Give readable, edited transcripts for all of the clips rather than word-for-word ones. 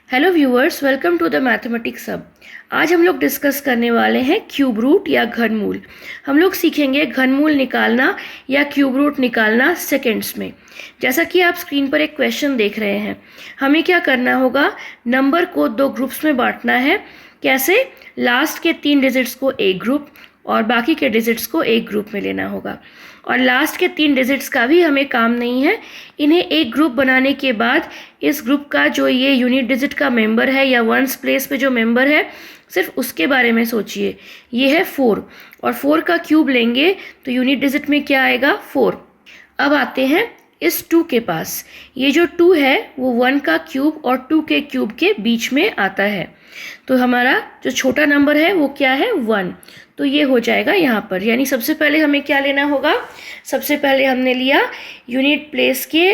Hello viewers, welcome to the mathematics hub. आज हम लोग डिस्कस करने वाले हैं क्यूब रूट या घनमूल। हम लोग सीखेंगे घनमूल निकालना या क्यूब रूट निकालना सेकेंड्स में। जैसा कि आप स्क्रीन पर एक क्वेश्चन देख रहे हैं, हमें क्या करना होगा, नंबर को दो ग्रुप्स में बांटना है। कैसे? लास्ट के 3 डिजिट्स को एक ग्रुप और बाकी के डिजिट्स को एक ग्रुप में लेना होगा। और लास्ट के 3 डिजिट्स का भी हमें काम नहीं है। इन्हें एक ग्रुप बनाने के बाद इस ग्रुप का जो ये यूनिट डिजिट का मेंबर है या वंस प्लेस पे जो मेंबर है, सिर्फ उसके बारे में सोचिए। ये है 4 और 4 का क्यूब लेंगे तो यूनिट डिजिट में क्या आएगा, 4। अब आते हैं इस 2 के पास। ये जो 2 है वो 1 का क्यूब और 2 के क्यूब के बीच में आता है। तो हमारा जो छोटा नंबर है वो क्या है, 1। तो ये हो जाएगा यहाँ पर। यानी सबसे पहले हमें क्या लेना होगा, सबसे पहले हमने लिया यूनिट प्लेस के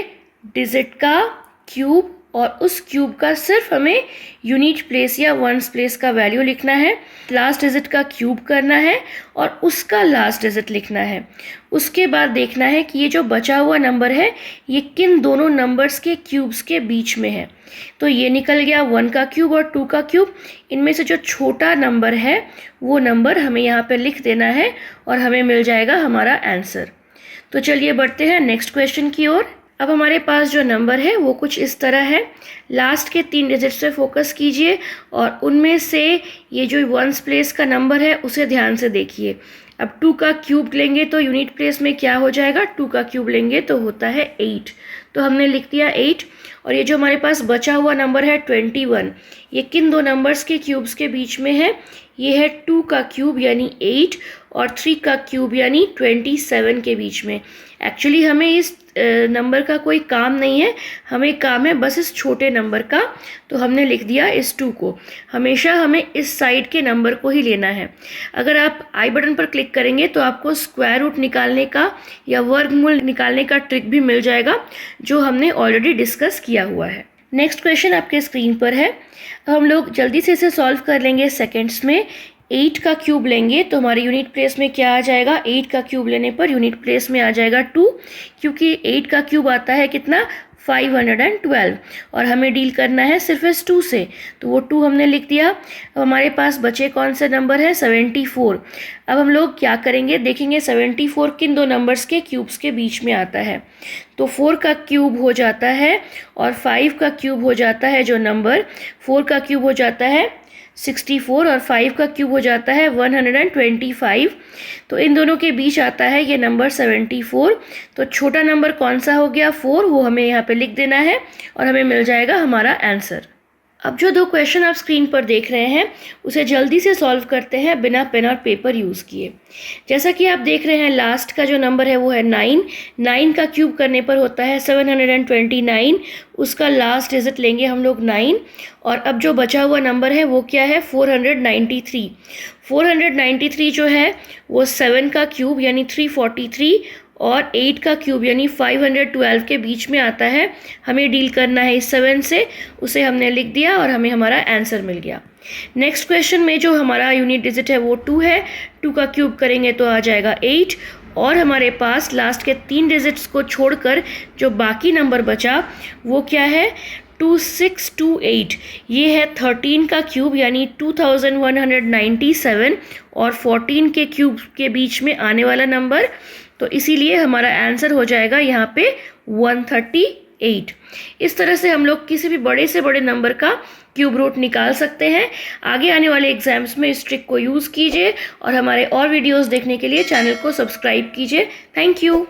डिजिट का क्यूब और उस क्यूब का सिर्फ हमें यूनिट प्लेस या वंस प्लेस का वैल्यू लिखना है। लास्ट डिजिट का क्यूब करना है और उसका लास्ट डिजिट लिखना है। उसके बाद देखना है कि ये जो बचा हुआ नंबर है ये किन दोनों नंबर्स के क्यूब्स के बीच में है। तो ये निकल गया 1 का क्यूब और 2 का क्यूब। इनमें से जो छोटा नंबर है वो नंबर हमें यहाँ पे लिख देना है और हमें मिल जाएगा हमारा आंसर। तो चलिए बढ़ते हैं नेक्स्ट क्वेश्चन की ओर। अब हमारे पास जो नंबर है वो कुछ इस तरह है। लास्ट के 3 डिजिट्स पे फोकस कीजिए और उनमें से ये जो वंस प्लेस का नंबर है उसे ध्यान से देखिए। अब 2 का क्यूब लेंगे तो यूनिट प्लेस में क्या हो जाएगा, 2 का क्यूब लेंगे तो होता है 8। तो हमने लिख दिया 8। और ये जो हमारे पास बचा हुआ नंबर है 21, ये किन दो नंबर्स के क्यूब्स के बीच में है, ये है 2 का क्यूब यानी 8 और 3 का क्यूब यानी 27 के बीच में। एक्चुअली हमें इस नंबर का कोई काम नहीं है, हमें काम है बस इस छोटे नंबर का। तो हमने लिख दिया इस 2 को। हमेशा हमें इस साइड के नंबर को ही लेना है। अगर आप आई बटन पर क्लिक करेंगे तो आपको स्क्वायर रूट निकालने का या वर्गमूल निकालने का ट्रिक भी मिल जाएगा जो हमने ऑलरेडी डिस्कस किया हुआ है। नेक्स्ट क्वेश्चन आपके स्क्रीन पर है। हम लोग जल्दी से इसे सॉल्व कर लेंगे सेकेंड्स में। 8 का क्यूब लेंगे तो हमारे यूनिट प्लेस में क्या आ जाएगा, 8 का क्यूब लेने पर यूनिट प्लेस में आ जाएगा 2, क्योंकि 8 का क्यूब आता है कितना, 512। और हमें डील करना है सिर्फ इस 2 से, तो वो 2 हमने लिख दिया। अब हमारे पास बचे कौन से नंबर है, 74। अब हम लोग क्या करेंगे, देखेंगे 74 किन दो नंबर्स के क्यूब्स के बीच में आता है। तो 4 का क्यूब हो जाता है और 5 का क्यूब हो जाता है, जो नंबर 4 का क्यूब हो जाता है 64 और 5 का क्यूब हो जाता है 125। तो इन दोनों के बीच आता है ये नंबर 74। तो छोटा नंबर कौन सा हो गया, 4, वो हमें यहाँ पे लिख देना है और हमें मिल जाएगा हमारा आंसर। अब जो 2 क्वेश्चन आप स्क्रीन पर देख रहे हैं उसे जल्दी से सॉल्व करते हैं बिना पेन और पेपर यूज़ किए। जैसा कि आप देख रहे हैं लास्ट का जो नंबर है वो है 9। 9 का क्यूब करने पर होता है 729। उसका लास्ट डिजिट लेंगे हम लोग 9। और अब जो बचा हुआ नंबर है वो क्या है, 493। 493 जो है वो 7 का क्यूब यानी 343 और 8 का क्यूब यानी 512 के बीच में आता है। हमें डील करना है इस 7 से, उसे हमने लिख दिया और हमें हमारा आंसर मिल गया। नेक्स्ट क्वेश्चन में जो हमारा यूनिट डिजिट है वो 2 है। 2 का क्यूब करेंगे तो आ जाएगा 8 और हमारे पास लास्ट के 3 डिजिट्स को छोड़कर जो बाकी नंबर बचा वो क्या है, 2628। ये है 13 का क्यूब यानी 2197 और 14 के क्यूब के बीच में आने वाला नंबर। तो इसीलिए हमारा आंसर हो जाएगा यहाँ पे 138। इस तरह से हम लोग किसी भी बड़े से बड़े नंबर का क्यूब रूट निकाल सकते हैं। आगे आने वाले एग्जाम्स में इस ट्रिक को यूज़ कीजिए और हमारे और वीडियोस देखने के लिए चैनल को सब्सक्राइब कीजिए। Thank you.